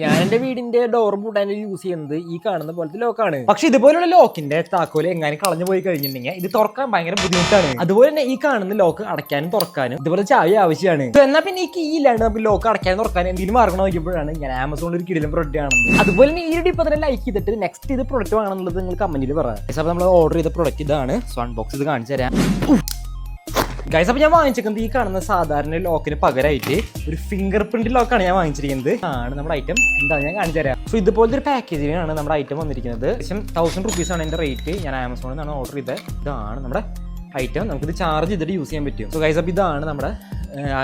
ഞാൻ എന്റെ വീടിന്റെ ഡോർ പൂട്ടാൻ യൂസ് ചെയ്യുന്നത് ഈ കാണുന്ന പോലത്തെ ലോക്കാണ്. പക്ഷെ ഇതുപോലുള്ള ലോക്കിന്റെ താക്കോല് എങ്ങനെ കളഞ്ഞു പോയി കഴിഞ്ഞിട്ടുണ്ടെങ്കിൽ ഇത് തുറക്കാൻ ഭയങ്കര ബുദ്ധിമുട്ടാണ്. അതുപോലെ തന്നെ ഈ കാണുന്ന ലോക്ക് അടയ്ക്കാനും തുറക്കാനും ഇതുപോലെ ചാവി ആവശ്യമാണ്. എന്നാൽ പിന്നെ ഈ കീ ഇല്ലാണ്ട് നമുക്ക് ലോക്ക് അടയ്ക്കാനും തുറക്കാനും എന്തെങ്കിലും മാർഗം നോക്കിയപ്പോഴാണ് ഞാൻ ആമസോണിൽ ഒരു കിടിലൻ പ്രൊഡക്റ്റ് കാണുന്നത്. അതുപോലെ തന്നെ ഈ ഒരു ടിപ്പ് തന്നെ ലൈക്ക് ചെയ്തിട്ട് നെക്സ്റ്റ് ഇത് പ്രൊഡക്റ്റ് വാങ്ങണമെന്നുള്ളത് നിങ്ങൾ കമന്റിൽ പറയാം. അപ്പോൾ നമ്മൾ ഓർഡർ ചെയ്ത പ്രൊഡക്റ്റ് ഇതാണ്. സോൺ ബോക്സ് ഇത് കാണിച്ചു തരാം. ഗൈസ്, അപ്പോൾ ഞാൻ വാങ്ങിച്ചിരിക്കുന്നത് ഈ കാണുന്ന സാധാരണ ലോക്കിന് പകരമായിട്ട് ഒരു ഫിംഗർ പ്രിന്റ് ലോക്കാണ് ഞാൻ വാങ്ങിച്ചിരിക്കുന്നത്. ആണ് നമ്മുടെ ഐറ്റം. എന്താണ് ഞാൻ കാണിച്ചു തരാം. സോ ഇതുപോലത്തെ ഒരു പാക്കേജിലാണ് നമ്മുടെ ഐറ്റം വന്നിരിക്കുന്നത്. ഏകദേശം 1000 rupees ആണ് എൻ്റെ റേറ്റ്. ഞാൻ ആമസോണിൽ നിന്നാണ് ഓർഡർ ചെയ്തത്. ഇതാണ് നമ്മുടെ ഐറ്റം. നമുക്കിത് ചാർജ് ചെയ്തിട്ട് യൂസ് ചെയ്യാൻ പറ്റും. സോ ഗൈസ്, അപ്പോൾ ഇതാണ് നമ്മുടെ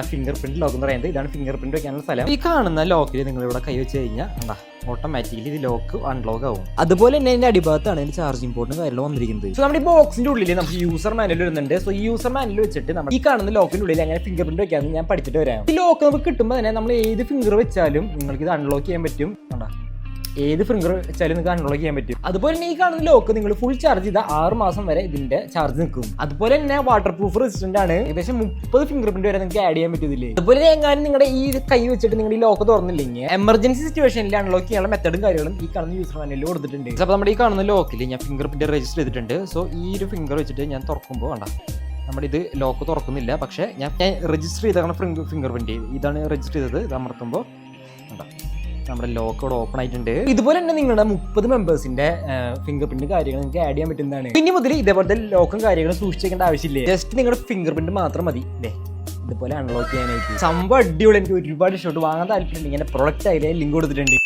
ഫിംഗർ പ്രിന്റ് ലോക്ക് എന്ന് പറയുന്നത്. ഇതാണ് ഫിംഗർ പ്രിന്റ് വെക്കാനുള്ള സ്ഥലം. ഈ കാണുന്ന ലോക്കിൽ നിങ്ങൾ ഇവിടെ കൈ വെച്ച് കഴിഞ്ഞാൽ എന്താ ഓട്ടോമാറ്റിക്കലി ഇത് ലോക്ക് അൺലോക്ക് ആവും. അതുപോലെ തന്നെ ഇതിന്റെ അടിഭാഗത്താണ് ഇതിന്റെ ചാർജിംഗ് പോർട്ടും കാര്യങ്ങളും വന്നിരിക്കുന്നത്. സോ നമ്മുടെ ഈ ബോക്സിന്റെ ഉള്ളിൽ നമുക്ക് യൂസർ മാനുവൽ വരുന്നുണ്ട്. സോ ഈ യൂസർ മാനുവൽ വെച്ചിട്ട് നമ്മൾ ഈ കാണുന്ന ലോക്കിന്റെ ഉള്ളിൽ എങ്ങനെ ഫിംഗർ പ്രിന്റ് വെക്കാമെന്ന് ഞാൻ പഠിച്ചിട്ട് വരാം. ഈ ലോക്ക് നമുക്ക് കിട്ടുമ്പോൾ തന്നെ നമ്മൾ ഏത് ഫിംഗർ വെച്ചാലും നിങ്ങൾക്ക് ഇത് അൺലോക്ക് ചെയ്യാൻ പറ്റും. ഏത് ഫിംഗർ വെച്ചാലും നിങ്ങൾക്ക് അൺലോക്ക് ചെയ്യാൻ പറ്റും. അതുപോലെ തന്നെ ഈ കാണുന്ന ലോക്ക് നിങ്ങൾ ഫുൾ ചാർജ് ചെയ്താൽ 6 മാസം വരെ ഇതിന്റെ ചാർജ് നിൽക്കും. അതുപോലെ തന്നെ വാട്ടർ പ്രൂഫ് റെസിസ്റ്റന്റ് ആണ്. ഏകദേശം 30 ഫിംഗർ പ്രിന്റ് വരെ നിങ്ങൾക്ക് ആഡ് ചെയ്യാൻ പറ്റുന്നില്ലേ. അതുപോലെ എങ്ങാനും നിങ്ങളുടെ ഈ കൈ വെച്ചിട്ട് നിങ്ങൾ ഈ ലോക്ക് തുറന്നില്ലെങ്കിൽ എമർജൻസി സിറ്റുവേഷനിൽ അൺലോക്ക് ചെയ്യാനുള്ള മെത്തഡും കാര്യങ്ങളും ഈ കാണുന്ന യൂസർ മാനുവലിൽ കൊടുത്തിട്ടുണ്ട്. അപ്പോൾ നമ്മുടെ ഈ കാണുന്ന ലോക്കിൽ ഞാൻ ഫിംഗർ പ്രിന്റ് രജിസ്റ്റർ ചെയ്തിട്ടുണ്ട്. സോ ഈ ഒരു ഫിംഗർ വെച്ചിട്ട് ഞാൻ തുറക്കുമ്പോൾ നമ്മുടെ ഇത് ലോക്ക് തുറക്കുന്നില്ല. പക്ഷേ ഞാൻ രജിസ്റ്റർ ചെയ്ത ഫിംഗർ പ്രിന്റ് ഇതാണ് രജിസ്റ്റർ ചെയ്തത്. ഇത് അമർത്തുമ്പോൾ നമ്മുടെ ലോക്ക് ഇവിടെ ഓപ്പൺ ആയിട്ടുണ്ട്. ഇതുപോലെ തന്നെ നിങ്ങളുടെ 30 മെമ്പേഴ്സിന്റെ ഫിംഗർ പ്രിന്റ് കാര്യങ്ങൾ നിങ്ങൾക്ക് ആഡ് ചെയ്യാൻ പറ്റുന്നതാണ്. ഇനി മുതൽ ഇതേപോലത്തെ ലോക്കും കാര്യങ്ങളും സൂക്ഷിച്ചേക്കേണ്ട ആവശ്യമില്ല. ജസ്റ്റ് നിങ്ങളുടെ ഫിംഗർ പ്രിന്റ് മാത്രം മതി അല്ലേ ഇതുപോലെ അൺലോക്ക് ചെയ്യാനായിട്ട്. സംഭവം അടിപൊളി. എനിക്ക് ഒരുപാട് ഇഷ്ടപ്പെട്ടു. വാങ്ങാൻ താല്പര്യം ഇങ്ങനെ പ്രൊഡക്റ്റ് ആയാലും ലിങ്ക് കൊടുത്തിട്ടുണ്ട്.